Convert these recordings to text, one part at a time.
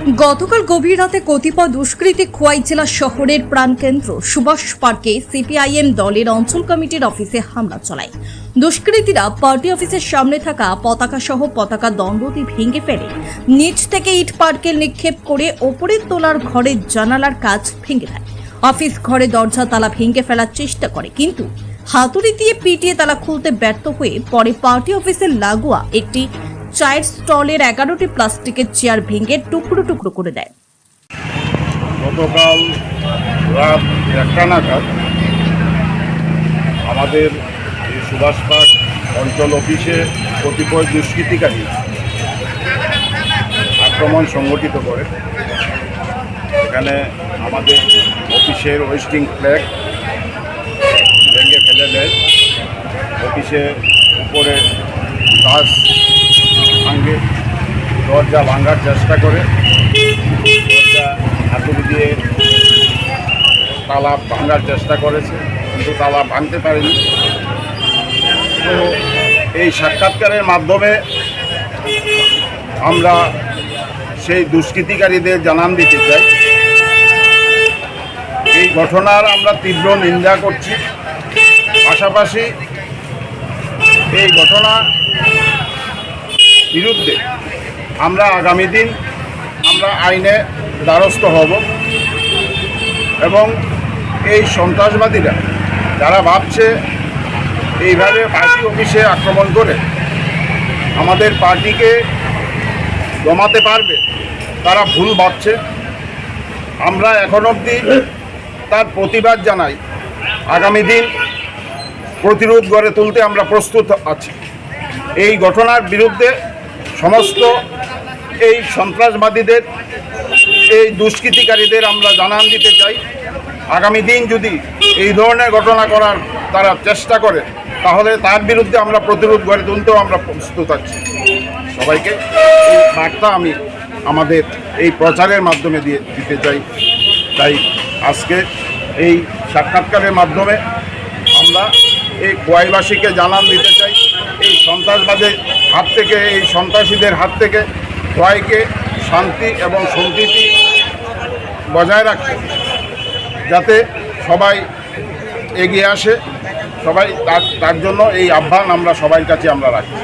গতকাল গভীর রাতে কতিপয় দুষ্কৃতী খোয়াই জেলা শহরের প্রাণকেন্দ্র সুভাষ পার্কে সিপিআইএম দলের অঞ্চল কমিটির অফিসে হামলা চালায়। দুষ্কৃতীরা পার্টি অফিসের সামনে থাকা পতাকা সহ পতাকা দণ্ডটি ভেঙে ফেলে নিচ থেকে ইট পার্কেল নিক্ষেপ করে ওপরের তোলার ঘরের জানালার কাচ ভেঙে দেয়। অফিস ঘরে দরজা তালা ভেঙে ফেলার চেষ্টা করে, কিন্তু হাতুড়ি দিয়ে পিটিয়ে তালা খুলতে ব্যর্থ হয়ে পরে পার্টি অফিসের লাগোয়া একটি চায়ের স্টলের 11টি প্লাস্টিকের চেয়ার ভেঙে টুকরো টুকরো করে দেয়। গতকাল রাত 1টা নাগাদ আমাদের এই সুভাষ পার্ক অঞ্চল অফিসে কতিপয় দুষ্কৃতিকারী আক্রমণ সংগঠিত করে। এখানে আমাদের অফিসের ওয়েস্টিং ফ্ল্যাগ ভেঙে ফেলে দেয়, অফিসে উপরে গ্লাস ভাঙে, দরজা ভাঙার চেষ্টা করে, দরজা হাতুড়ি দিয়ে তালা ভাঙার চেষ্টা করেছে, কিন্তু তালা ভাঙতে পারেনি। তো এই সাক্ষাৎকারের মাধ্যমে আমরা সেই দুষ্কৃতিকারীদের জানান দিতে চাই, এই ঘটনার আমরা তীব্র নিন্দা করছি। পাশাপাশি এই ঘটনা বিরুদ্ধে আমরা আগামী দিন আইনে দ্বারস্থ হব এবং এই সন্ত্রাসবাদীরা যারা ভাবছে এইভাবে পার্টি অফিসে আক্রমণ করে আমাদের পার্টিকে দমাতে পারবে, তারা ভুল ভাবছে। আমরা এখন অবধি তার প্রতিবাদ জানাই, আগামী দিন প্রতিরোধ গড়ে তুলতে আমরা প্রস্তুত আছি। এই ঘটনার বিরুদ্ধে সমস্ত এই সন্ত্রাসবাদীদের, এই দুষ্কৃতিকারীদের আমরা জানান দিতে চাই, আগামী দিন যদি এই ধরনের ঘটনা করার তারা চেষ্টা করে তাহলে তার বিরুদ্ধে আমরা প্রতিরোধ গড়ে তুলতেও আমরা প্রস্তুত আছি। সবাইকে এই বার্তা আমি আমাদের এই প্রচারের মাধ্যমে দিতে চাই। তাই আজকে এই সাক্ষাৎকারের মাধ্যমে আমরা এই খোয়াইবাসীকে জানান দিতে চাই, এই সন্ত্রাসবাদের হাত থেকে, এই সন্ত্রাসীদের হাত থেকে খোয়াইকে শান্তি এবং সম্প্রীতি বজায় রাখতে, যাতে সবাই এগিয়ে আসে, সবাই তার জন্য এই আহ্বান আমরা সবার কাছে আমরা রাখি।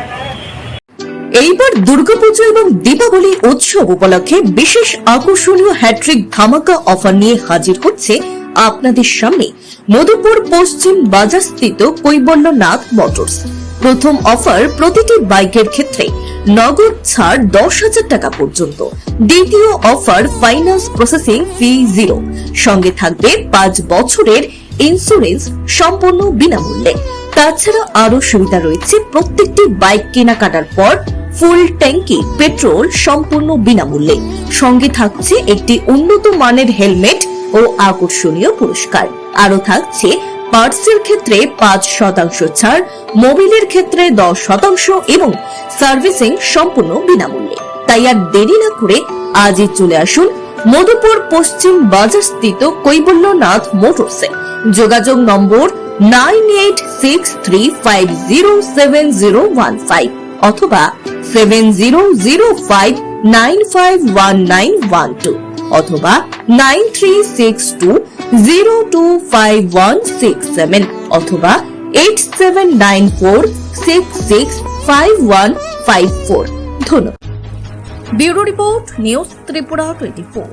এইবার দুর্গাপুজো এবং দীপাবলি উৎসব উপলক্ষে বিশেষ আকর্ষণীয় হ্যাট্রিক ধামাকা অফার নিয়ে হাজির হচ্ছে আপনাদের সামনে মধুপুর পশ্চিম বাজারস্থিত কৈবল্যনাথ মোটরস। প্রথম অফার প্রতিটি বাইকের ক্ষেত্রে নগদ ছাড় 10,000 টাকা পর্যন্ত। দ্বিতীয় অফার ফাইন্যান্স প্রসেসিং ফি 0, সঙ্গে থাকবে 5 বছরের ইন্স্যুরেন্স সম্পূর্ণ বিনামূল্যে। তাছাড়া আরো সুবিধা রয়েছে, প্রত্যেকটি বাইক কেনাকাটার পর ফুল ট্যাঙ্কি পেট্রোল সম্পূর্ণ বিনামূল্যে, সঙ্গে থাকছে একটি উন্নত মানের হেলমেট ও আকর্ষণীয় পুরস্কার। আরো থাকছে পার্টসের ক্ষেত্রে 5% ছাড়, মোবিলের ক্ষেত্রে 10% এবং সার্ভিসিং সম্পূর্ণ বিনামূল্যে। তাই আর দেরি না করে আজই চলে আসুন মধুপুর পশ্চিম বাজারস্থিত কৈবল্যনাথ মোটরসে। যোগাযোগ নম্বর 9863507015 অথবা 7005951912 অথবা 9362025167 অথবা 8794665154। ধন্যবাদ। Bureau report, news Tripura 24।